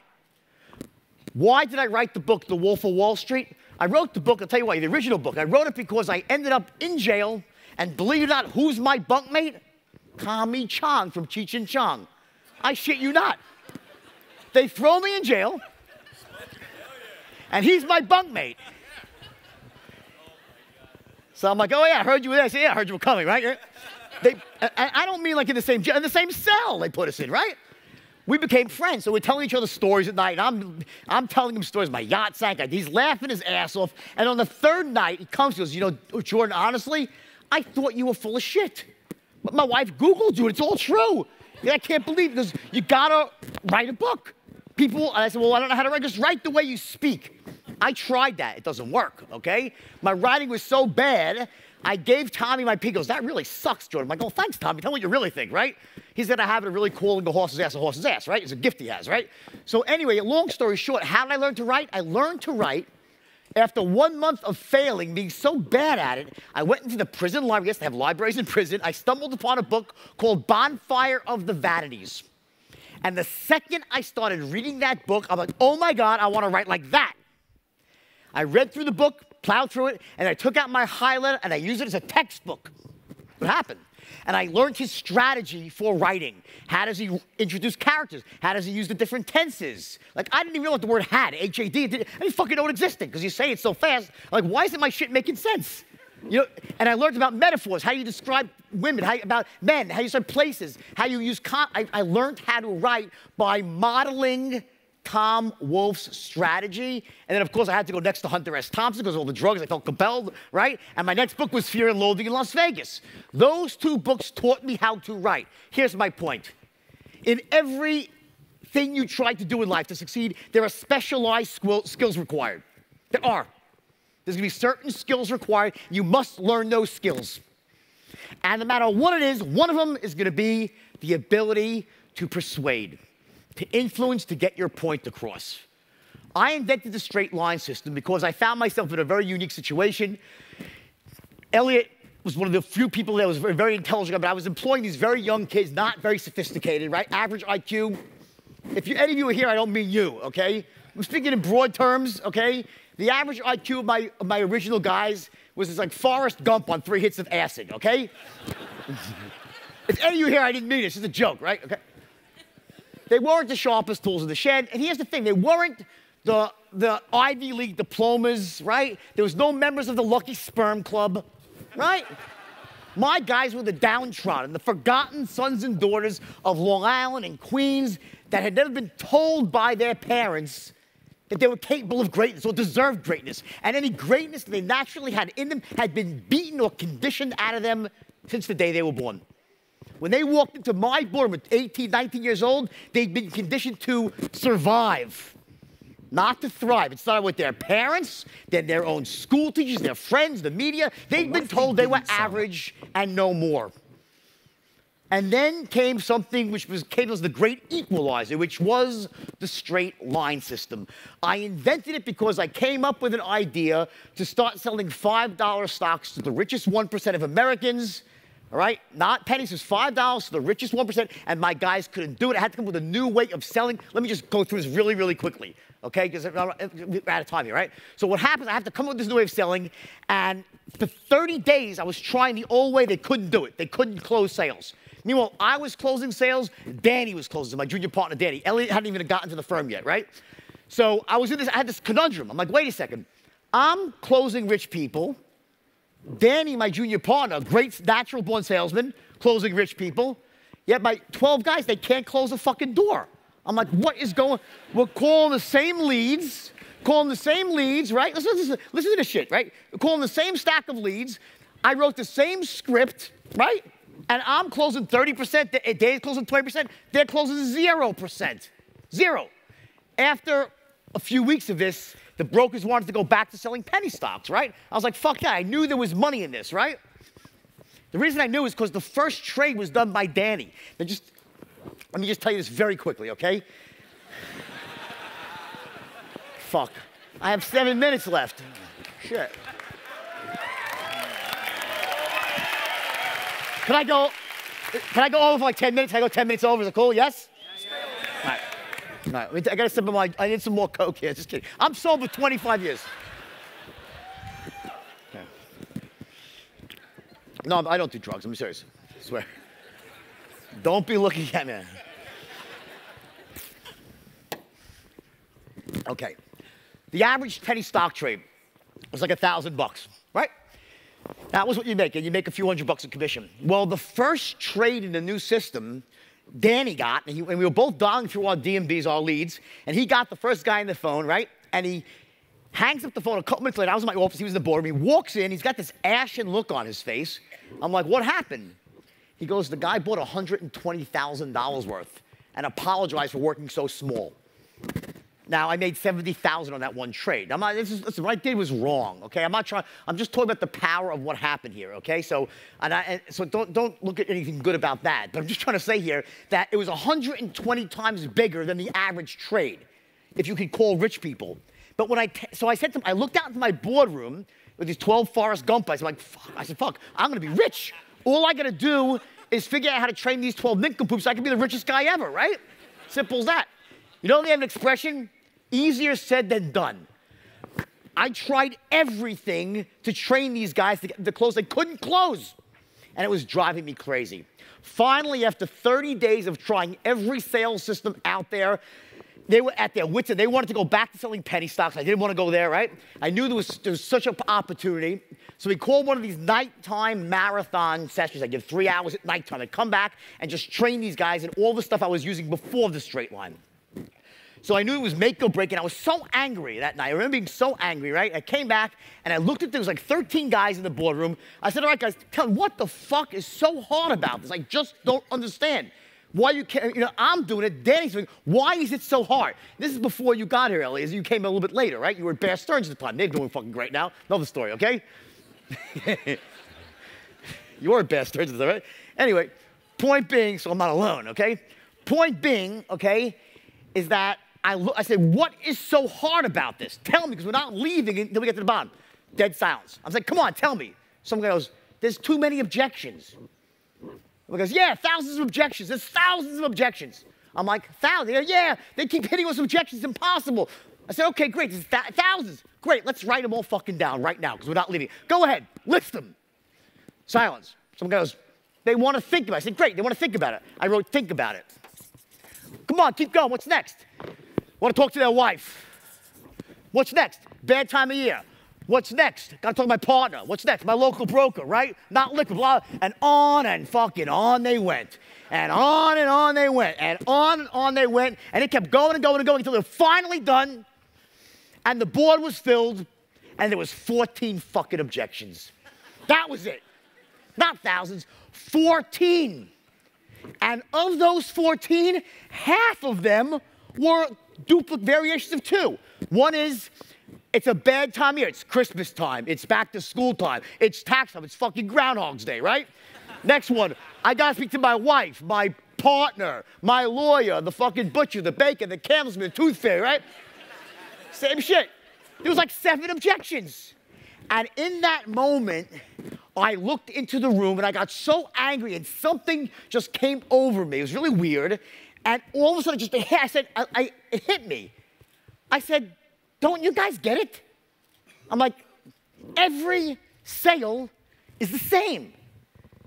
Why did I write the book, The Wolf of Wall Street? I wrote the book, I'll tell you why, the original book. I wrote it because I ended up in jail, and believe it or not, who's my bunkmate? Tommy Chong from Cheech and Chong. I shit you not. They throw me in jail, and he's my bunkmate. So I'm like, oh yeah, I heard you were there. I said, yeah, I heard you were coming, right? I don't mean like in the same jail, in the same cell they put us in, right? We became friends, so we're telling each other stories at night, and I'm telling him stories. My yacht sank, he's laughing his ass off, and on the third night, he comes to us, you know, Jordan, honestly, I thought you were full of shit. But my wife Googled you, and it's all true. I can't believe it, because you gotta write a book. And I said, well, I don't know how to write, just write the way you speak. I tried that, it doesn't work, okay? My writing was so bad, I gave Tommy my pick. He goes, that really sucks, Jordan. I'm like, oh, thanks, Tommy, tell me what you really think, right? He's got a habit of really calling a horse's ass, right? It's a gift he has, right? So anyway, long story short, how did I learn to write? I learned to write after 1 month of failing, being so bad at it. I went into the prison library. Yes, they have libraries in prison. I stumbled upon a book called Bonfire of the Vanities. And the second I started reading that book, I'm like, oh my God, I want to write like that. I read through the book, plowed through it, and I took out my highlighter and I used it as a textbook. What happened? And I learned his strategy for writing. How does he introduce characters? How does he use the different tenses? Like, I didn't even realize the word had, H-A-D. I didn't fucking know it existed, because you say it so fast. I'm like, why isn't my shit making sense? You know, and I learned about metaphors, how you describe women, about men, how you describe places, how you use, I learned how to write by modeling Tom Wolfe's strategy. And then, of course, I had to go next to Hunter S. Thompson because of all the drugs. I felt compelled, right? And my next book was Fear and Loathing in Las Vegas. Those two books taught me how to write. Here's my point. In everything you try to do in life to succeed, there are specialized skills required. There are. There's going to be certain skills required. You must learn those skills. And no matter what it is, one of them is going to be the ability to persuade, to influence, to get your point across. I invented the straight line system because I found myself in a very unique situation. Elliot was one of the few people that was very, very intelligent, but I was employing these very young kids, not very sophisticated, right? Average IQ. If any of you are here, I don't mean you, okay? I'm speaking in broad terms, okay? The average IQ of my original guys was like Forrest Gump on 3 hits of acid, okay? If any of you here, I didn't mean it. It's just a joke, right? Okay. They weren't the sharpest tools in the shed. And here's the thing. They weren't the Ivy League diplomas, right? There was no members of the Lucky Sperm Club, right? My guys were the downtrodden, the forgotten sons and daughters of Long Island and Queens that had never been told by their parents that they were capable of greatness or deserved greatness. And any greatness that they naturally had in them had been beaten or conditioned out of them since the day they were born. When they walked into my boardroom at 18, 19 years old, they'd been conditioned to survive, not to thrive. It started with their parents, then their own school teachers, their friends, the media. They'd been told they were average and no more. And then came something which came as the great equalizer, which was the straight line system. I invented it because I came up with an idea to start selling $5 stocks to the richest 1% of Americans, all right? Not pennies, it's $5 to the richest 1%, and my guys couldn't do it. I had to come up with a new way of selling. Let me just go through this really, really quickly, okay? Because we're out of time here, right? So what happens, I have to come up with this new way of selling, and for 30 days, I was trying the old way. They couldn't do it. They couldn't close sales. Meanwhile, I was closing sales, Danny was closing, my junior partner, Danny. Elliot hadn't even gotten to the firm yet, right? So I had this conundrum. I'm like, wait a second. I'm closing rich people. Danny, my junior partner, great natural-born salesman, closing rich people. Yet my 12 guys, they can't close a fucking door. I'm like, what is going on? We're calling the same leads, right? Listen to this shit, right? We're calling the same stack of leads. I wrote the same script, right? And I'm closing 30%, Dave's closing 20%, they're closing 0%. Zero. After a few weeks of this, the brokers wanted to go back to selling penny stocks, right? I was like, fuck that. I knew there was money in this, right? The reason I knew is because the first trade was done by Danny. Let me just tell you this very quickly, okay? Fuck. I have 7 minutes left. Shit. Can I go over for like 10 minutes? Can I go 10 minutes over? Is it cool? Yes? All right. I got to sip of I need some more Coke here. Just kidding. I'm sober 25 years. Okay. No, I don't do drugs. I'm serious. I swear. Don't be looking at me. Okay. The average penny stock trade was like $1,000, right? That was what you make, and you make a few $100 in commission. Well, the first trade in the new system, Danny got, and we were both dialing through our DMVs, our leads, and he got the first guy on the phone, right? And he hangs up the phone a couple minutes later. I was in my office, he was in the boardroom. He walks in, he's got this ashen look on his face. I'm like, what happened? He goes, the guy bought $120,000 worth and apologized for working so small. Now, I made $70,000 on that one trade. Listen, what I did was wrong, okay? I'm just talking about the power of what happened here, okay? So don't look at anything good about that. But I'm just trying to say here that it was 120 times bigger than the average trade, if you could call rich people. But so I said to him, I looked out into my boardroom with these 12 Forrest Gump guys. I'm like, fuck. I said, fuck, I'm gonna be rich. All I gotta do is figure out how to train these 12 nincompoops so I can be the richest guy ever, right? Simple as that. You know they have an expression? Easier said than done. I tried everything to train these guys to get to close. They couldn't close. And it was driving me crazy. Finally, after 30 days of trying every sales system out there, they were at their wits' end. They wanted to go back to selling penny stocks. I didn't want to go there, right? I knew there was such an opportunity. So we called one of these nighttime marathon sessions. I give 3 hours at nighttime. I'd come back and just train these guys in all the stuff I was using before the straight line. So I knew it was make or break, and I was so angry that night. I remember being so angry, right? I came back, and I looked at there was like 13 guys in the boardroom. I said, all right, guys, tell me, what the fuck is so hard about this? I just don't understand. Why you can't, I'm doing it, Danny's doing it. Why is it so hard? This is before you got here, Elliot. You came a little bit later, right? You were at Bear Stearns at the time. They're doing fucking great now. Another story, okay? You were at Bear Stearns at the time, right? Anyway, point being, so I'm not alone, okay? Point being, okay, is that I said, what is so hard about this? Tell me, because we're not leaving until we get to the bottom. Dead silence. I was like, come on, tell me. Some guy goes, there's too many objections. He goes, yeah, thousands of objections. There's thousands of objections. I'm like, thousands? Yeah, they keep hitting us with objections. It's impossible. I said, okay, great. There's thousands. Great, let's write them all fucking down right now, because we're not leaving. Go ahead, list them. Silence. Some guy goes, they want to think about it. I said, great, they want to think about it. I wrote, think about it. Come on, keep going. What's next? Want to talk to their wife. What's next? Bad time of year. What's next? Got to talk to my partner. What's next? My local broker, right? Not liquid, blah. And on and fucking on they went. And on they went. And on they went. And it kept going and going and going until they were finally done. And the board was filled. And there was 14 fucking objections. That was it. Not thousands. 14. And of those 14, half of them were duplicate variations of two. One is, it's a bad time of year. It's Christmas time. It's back to school time. It's tax time. It's fucking Groundhog's Day, right? Next one, I gotta speak to my wife, my partner, my lawyer, the fucking butcher, the baker, the candlesman, the tooth fairy, right? Same shit. There was like 7 objections. And in that moment, I looked into the room and I got so angry and something just came over me. It was really weird. And all of a sudden, it hit me. I said, don't you guys get it? I'm like, every sale is the same.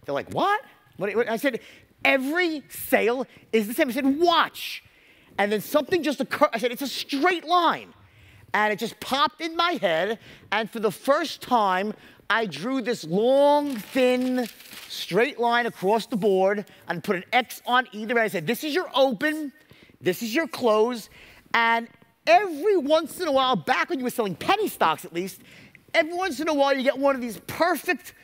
They're like, what? I said, every sale is the same. I said, watch. And then something just occurred. I said, it's a straight line. And it just popped in my head. And for the first time, I drew this long, thin, straight line across the board and put an X on either end. I said, this is your open, this is your close. And every once in a while, back when you were selling penny stocks at least, every once in a while you get one of these perfect,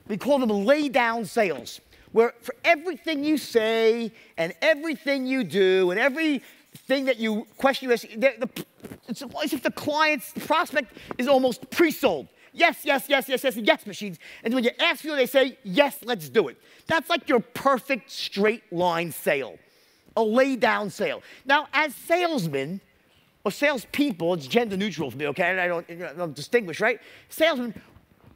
we call them lay down sales, where for everything you say and everything you do and everything that you question, it's as if the client's prospect is almost pre-sold. Yes, yes, yes, yes, yes, yes machines. And when you ask for it, they say, yes, let's do it. That's like your perfect straight line sale, a lay down sale. Now, as salesmen, or salespeople, it's gender neutral for me, okay? And I don't distinguish, right? Salesmen,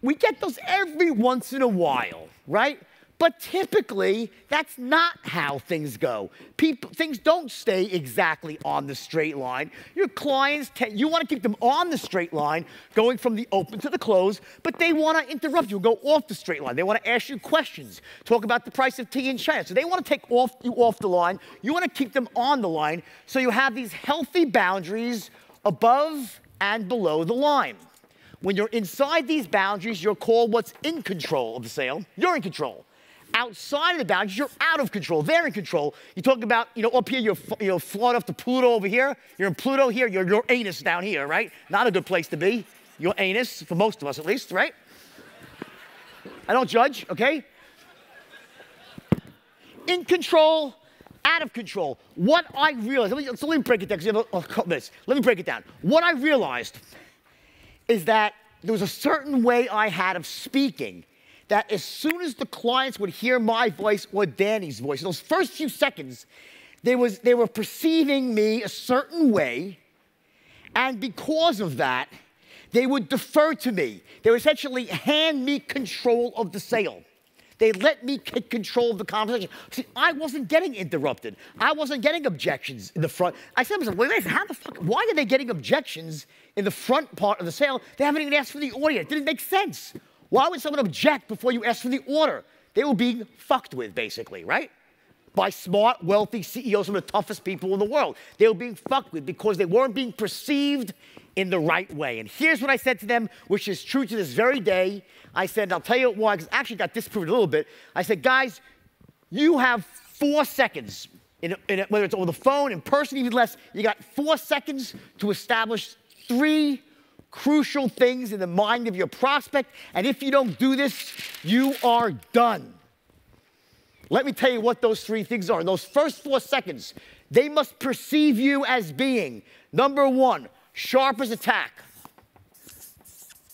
we get those every once in a while, right? But typically, that's not how things go. Things don't stay exactly on the straight line. Your clients, you want to keep them on the straight line, going from the open to the close, but they want to interrupt you, go off the straight line. They want to ask you questions, talk about the price of tea in China. So they want to take you off the line. You want to keep them on the line, so you have these healthy boundaries above and below the line. When you're inside these boundaries, you're called what's in control of the sale. You're in control. Outside of the boundaries, you're out of control. They're in control. You talk about, up here, you're flying off to Pluto over here. You're in Pluto here. You're Uranus down here, right? Not a good place to be. You're anus, for most of us at least, right? I don't judge, okay? In control, out of control. What I realized, let me break it down, because you have a couple minutes. Let me break it down. What I realized is that there was a certain way I had of speaking that as soon as the clients would hear my voice or Danny's voice, in those first few seconds, they were perceiving me a certain way, and because of that, they would defer to me. They would essentially hand me control of the sale. They let me take control of the conversation. See, I wasn't getting interrupted. I wasn't getting objections in the front. I said to myself, wait, how the fuck, why are they getting objections in the front part of the sale? They haven't even asked for the order yet. It didn't make sense. Why would someone object before you ask for the order? They were being fucked with, basically, right? By smart, wealthy CEOs, some of the toughest people in the world. They were being fucked with because they weren't being perceived in the right way. And here's what I said to them, which is true to this very day. I said, and I'll tell you why, because I actually got disproved a little bit. I said, guys, you have 4 seconds, whether it's over the phone, in person, even less, you got 4 seconds to establish 3 crucial things in the mind of your prospect, and if you don't do this, you are done. Let me tell you what those 3 things are. In those first 4 seconds, they must perceive you as being, number 1, sharp as a tack.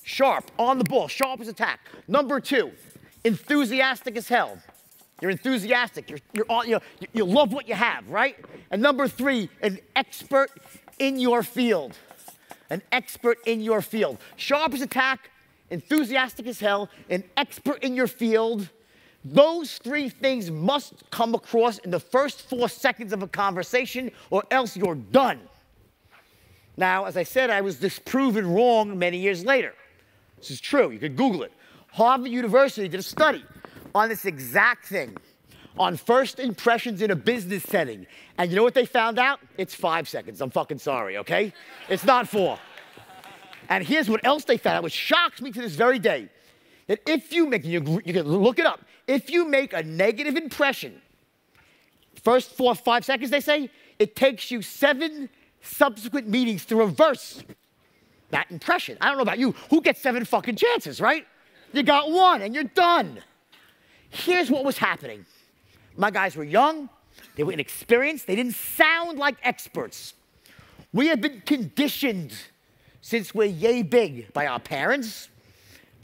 Sharp, on the ball, sharp as a tack. Number 2, enthusiastic as hell. You're enthusiastic, you love what you have, right? And number 3, an expert in your field. An expert in your field. Sharp as a tack, enthusiastic as hell, an expert in your field. Those 3 things must come across in the first 4 seconds of a conversation, or else you're done. Now, as I said, I was disproven wrong many years later. This is true. You can Google it. Harvard University did a study on this exact thing, on first impressions in a business setting. And you know what they found out? It's 5 seconds. I'm fucking sorry, okay? It's not 4. And here's what else they found out, which shocks me to this very day. That if you make, you can look it up, if you make a negative impression, first 4 or 5 seconds, they say, it takes you 7 subsequent meetings to reverse that impression. I don't know about you. Who gets 7 fucking chances, right? You got 1 and you're done. Here's what was happening. My guys were young, they were inexperienced, they didn't sound like experts. We have been conditioned since we're yay big by our parents,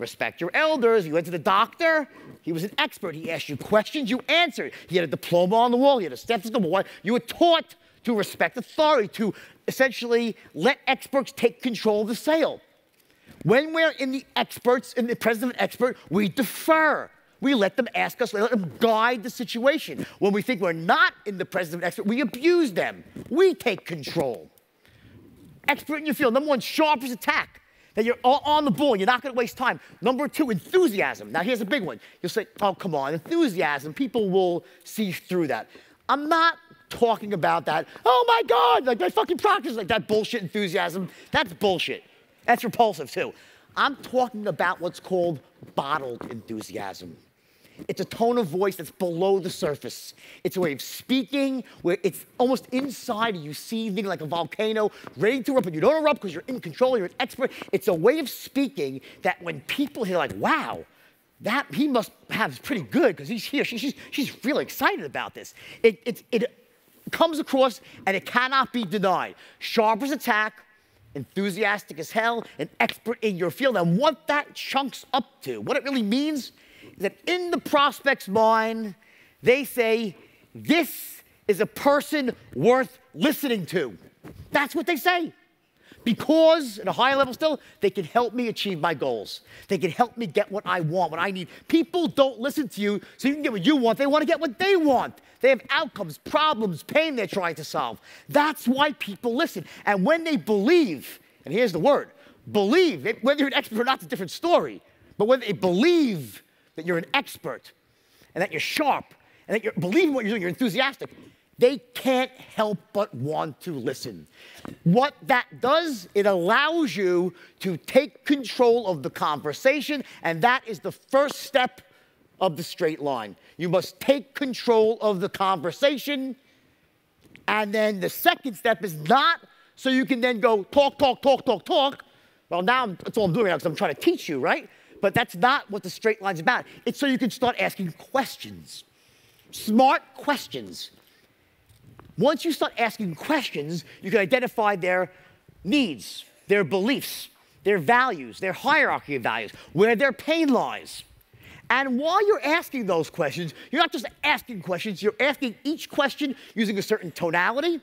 Respect your elders. You went to the doctor. He was an expert. He asked you questions. You answered. He had a diploma on the wall. He had a stethoscope. You were taught to respect authority, to essentially let experts take control of the sale. When we're in the presence of an expert, we defer. We let them ask us, we let them guide the situation. When we think we're not in the presence of an expert, we abuse them. We take control. Expert in your field. Number one, sharp as attack. That you're on the ball, you're not going to waste time. Number two, enthusiasm. Now here's a big one. You'll say, oh, come on, enthusiasm. People will see through that. I'm not talking about that. Oh my God, like my fucking practice, like that bullshit enthusiasm. That's bullshit. That's repulsive too. I'm talking about what's called bottled enthusiasm. It's a tone of voice that's below the surface. It's a way of speaking where it's almost inside you, seething like a volcano, ready to erupt, but you don't erupt because you're in control, you're an expert. It's a way of speaking that when people hear like, wow, he must have pretty good because he's here. She's really excited about this. It comes across and it cannot be denied. Sharp as attack, enthusiastic as hell, an expert in your field. And what that chunks up to, what it really means, is that in the prospect's mind, they say, this is a person worth listening to. That's what they say. Because, at a higher level still, they can help me achieve my goals. They can help me get what I want, what I need. People don't listen to you so you can get what you want. They want to get what they want. They have outcomes, problems, pain they're trying to solve. That's why people listen. And when they believe, and here's the word, believe, whether you're an expert or not, it's a different story. But when they believe that you're an expert and that you're sharp and that you're believing what you're doing, you're enthusiastic, they can't help but want to listen. What that does, it allows you to take control of the conversation, and that is the first step of the straight line. You must take control of the conversation, and then the second step is not so you can then go talk. Well, now that's all I'm doing now because I'm trying to teach you, right? But that's not what the straight line's about. It's so you can start asking questions, smart questions. Once you start asking questions, you can identify their needs, their beliefs, their values, their hierarchy of values, where their pain lies. And while you're asking those questions, you're not just asking questions, you're asking each question using a certain tonality.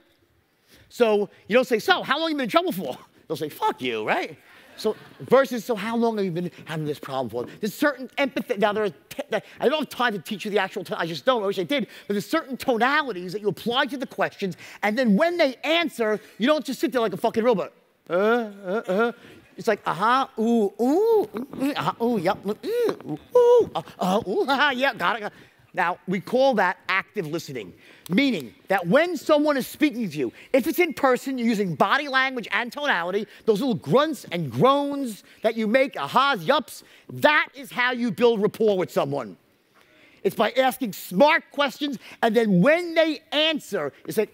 So you don't say, so how long have you been in trouble for? They'll say, fuck you, right? So versus, so how long have you been having this problem for? There's certain empathy. Now, I don't have time to teach you the actual, I just don't, I wish I did, but there's certain tonalities that you apply to the questions, and then when they answer, you don't just sit there like a fucking robot. It's like, ooh, yep, yeah, got it. Now, we call that active listening, meaning that when someone is speaking to you, if it's in person, you're using body language and tonality, those little grunts and groans that you make, ahas, yups, that is how you build rapport with someone. It's by asking smart questions, and then when they answer, you say,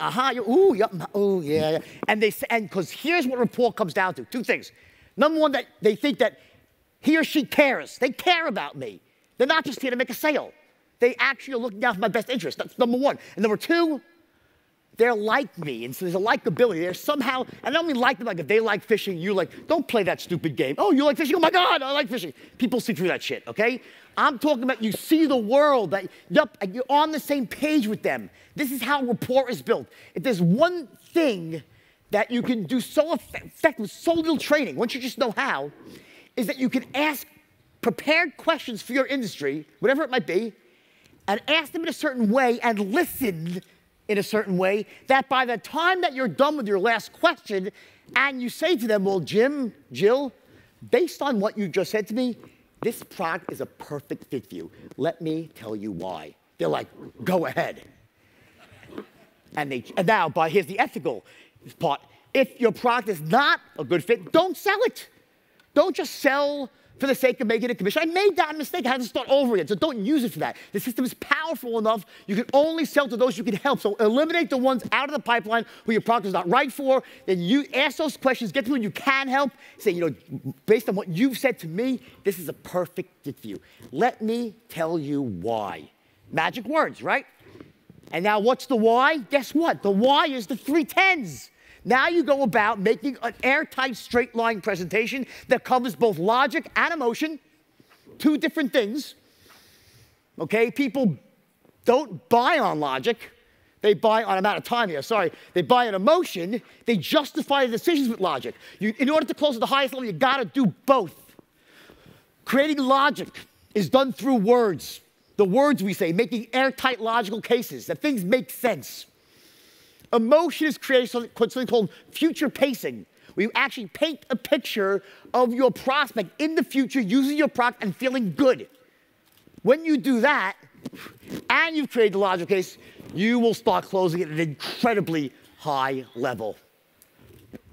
ooh, yep, ooh, yeah. And because here's what rapport comes down to, two things. Number one, that they think that he or she cares. They care about me. They're not just here to make a sale. They actually are looking out for my best interest. That's number one. And number two, they're like me. And so there's a likability. They're somehow, and I don't mean like them like if they like fishing, you like, don't play that stupid game. Oh, you like fishing? Oh my God, I like fishing. People see through that shit, okay? I'm talking about you see the world, that you're on the same page with them. This is how rapport is built. If there's one thing that you can do so effective with so little training, once you just know how, is that you can ask prepared questions for your industry, whatever it might be, and ask them in a certain way and listen in a certain way, that by the time that you're done with your last question and you say to them, well, Jim, Jill, based on what you just said to me, this product is a perfect fit for you. Let me tell you why. They're like, go ahead. And here's the ethical part. If your product is not a good fit, don't sell it. Don't just sell for the sake of making a commission. I made that mistake. I had to start over again, so don't use it for that. The system is powerful enough. You can only sell to those you can help. So eliminate the ones out of the pipeline who your product is not right for. Then you ask those questions, get to who you can help. Say, based on what you've said to me, this is a perfect fit for you. Let me tell you why. Magic words, right? And now what's the why? Guess what? The why is the 3 10s. Now you go about making an airtight straight line presentation that covers both logic and emotion, two different things. Okay, people don't buy on logic. They buy on, I'm out of time here, sorry. They buy on emotion. They justify the decisions with logic. In order to close at the highest level, you gotta do both. Creating logic is done through words. The words we say, making airtight logical cases, that things make sense. Emotion is creating something called future pacing, where you actually paint a picture of your prospect in the future using your product and feeling good. When you do that, and you've created the logical case, you will start closing at an incredibly high level.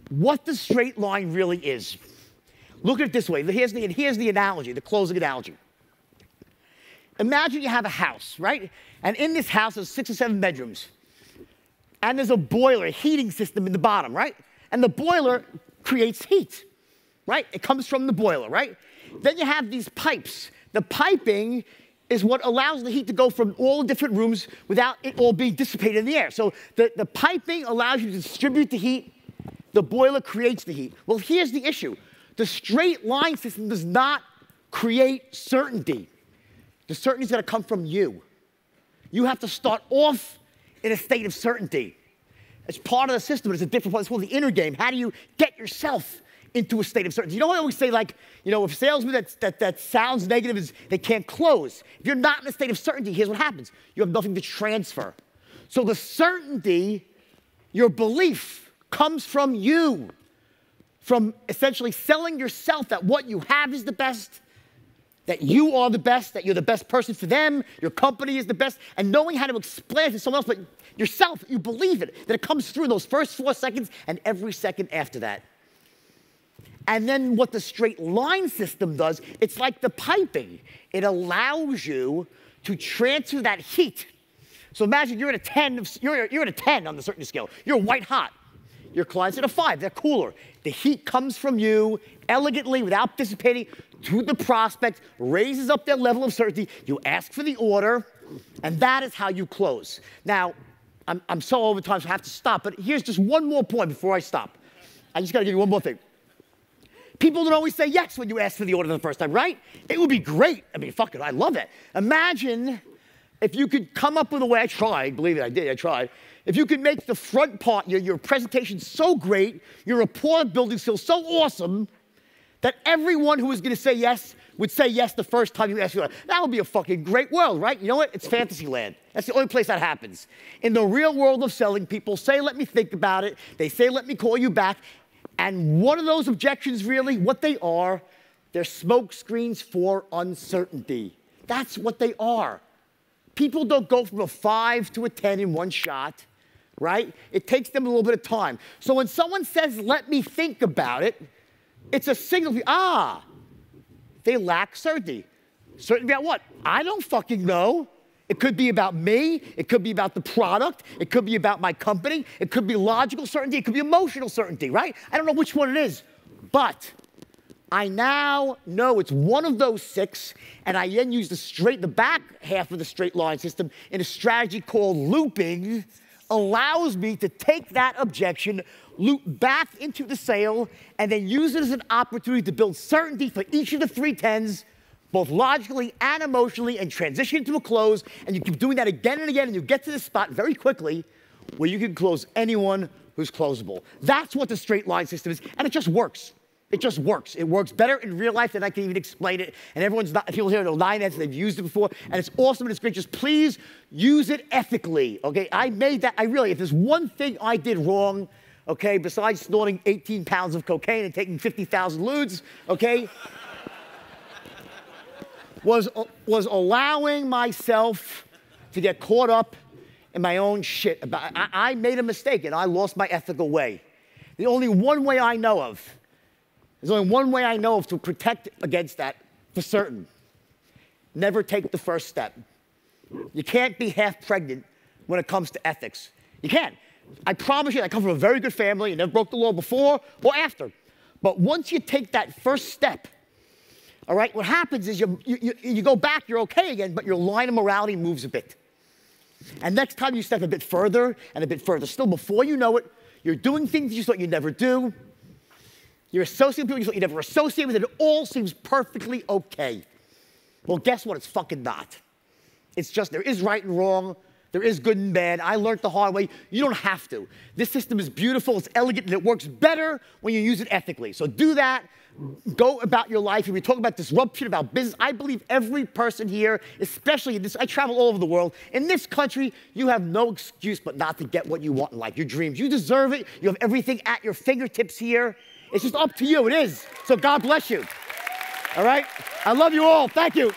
What the straight line really is. Look at it this way. Here's the analogy, the closing analogy. Imagine you have a house, right? And in this house, there's 6 or 7 bedrooms. And there's a boiler, a heating system in the bottom, right? And the boiler creates heat, right? It comes from the boiler, right? Then you have these pipes. The piping is what allows the heat to go from all the different rooms without it all being dissipated in the air. So the piping allows you to distribute the heat. The boiler creates the heat. Well, here's the issue. The straight line system does not create certainty. The certainty is going to come from you. You have to start off in a state of certainty. It's part of the system, but it's a different part. It's called the inner game. How do you get yourself into a state of certainty? You know what I always say, like, you know, if salesman that sounds negative is they can't close. If you're not in a state of certainty, here's what happens. You have nothing to transfer. So the certainty, your belief, comes from you. From essentially selling yourself that what you have is the best, that you are the best, that you're the best person for them, your company is the best, and knowing how to explain it to someone else, but yourself, you believe it, that it comes through those first 4 seconds and every second after that. And then what the straight line system does, it's like the piping. It allows you to transfer that heat. So imagine you're at a 10, you're at a 10 on the certainty scale. You're white hot. Your client's at a 5, they're cooler. The heat comes from you elegantly, without dissipating, to the prospect, raises up their level of certainty. You ask for the order, and that is how you close. Now, I'm so over time, so I have to stop, but here's just one more point before I stop. I just gotta give you one more thing. People don't always say yes when you ask for the order the first time, right? It would be great. I mean, fuck it, I love it. Imagine if you could come up with a way, I tried, believe it, I tried. If you could make the front part, your presentation so great, your rapport building skills so awesome, that everyone who was gonna say yes would say yes the first time you ask for it. That would be a fucking great world, right? You know what? It's fantasy land. That's the only place that happens. In the real world of selling, people say, let me think about it. They say, let me call you back. And what are those objections really? What they are, they're smoke screens for uncertainty. That's what they are. People don't go from a 5 to a 10 in one shot, right? It takes them a little bit of time. So when someone says, let me think about it, it's a signal, they lack certainty. Certainty about what? I don't fucking know. It could be about me. It could be about the product. It could be about my company. It could be logical certainty. It could be emotional certainty, right? I don't know which one it is, but I now know it's one of those 6, and I then use the back half of the straight line system in a strategy called looping, allows me to take that objection, loop back into the sale, and then use it as an opportunity to build certainty for each of the 3 10s, both logically and emotionally, and transition into a close, and you keep doing that again and again, and you get to this spot very quickly where you can close anyone who's closable. That's what the straight line system is, and it just works. It just works. It works better in real life than I can even explain it, and people here know 9 heads, they've used it before, and it's awesome and it's great. Just please use it ethically, okay? I made that, if there's one thing I did wrong, okay, besides snorting 18 pounds of cocaine and taking 50,000 lewds, okay, was allowing myself to get caught up in my own shit. I made a mistake and I lost my ethical way. There's only one way I know of to protect against that for certain. Never take the first step. You can't be half pregnant when it comes to ethics. You can't. I promise you, I come from a very good family. You never broke the law before or after. But once you take that first step, all right, what happens is you go back, you're okay again, but your line of morality moves a bit. And next time you step a bit further and a bit further still, before you know it, you're doing things you thought you'd never do. You're associating with people you thought you'd never associate with, and it all seems perfectly okay. Well, guess what? It's fucking not. It's just there is right and wrong. There is good and bad. I learned the hard way. You don't have to. This system is beautiful, it's elegant, and it works better when you use it ethically. So do that. Go about your life. If we talk about disruption, about business, I believe every person here, especially in this, I travel all over the world. In this country, you have no excuse but not to get what you want in life, your dreams. You deserve it. You have everything at your fingertips here. It's just up to you. It is. So God bless you. All right? I love you all. Thank you.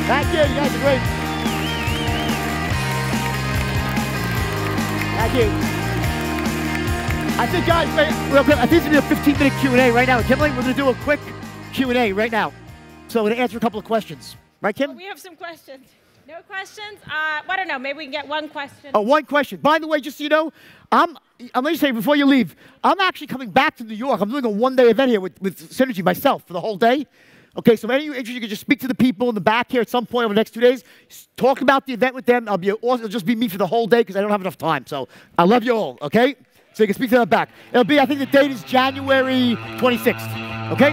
Thank you. You guys are great. Thank you. I think, guys, real quick, I think it's going to be a 15-minute Q&A right now. Kimberly, we're going to do a quick Q&A right now. So I'm going to answer a couple of questions. Right, Kim? We have some questions. No questions? I don't know. Maybe we can get one question. Oh, one question. By the way, just so you know, I'm going to say before you leave, I'm actually coming back to New York. I'm doing a one-day event here with Synergy myself for the whole day. Okay, so if any of you are interested, you can just speak to the people in the back here at some point over the next 2 days. Talk about the event with them. It'll just be me for the whole day because I don't have enough time. So I love you all, okay? So you can speak to them back. It'll be, I think the date is January 26th, okay?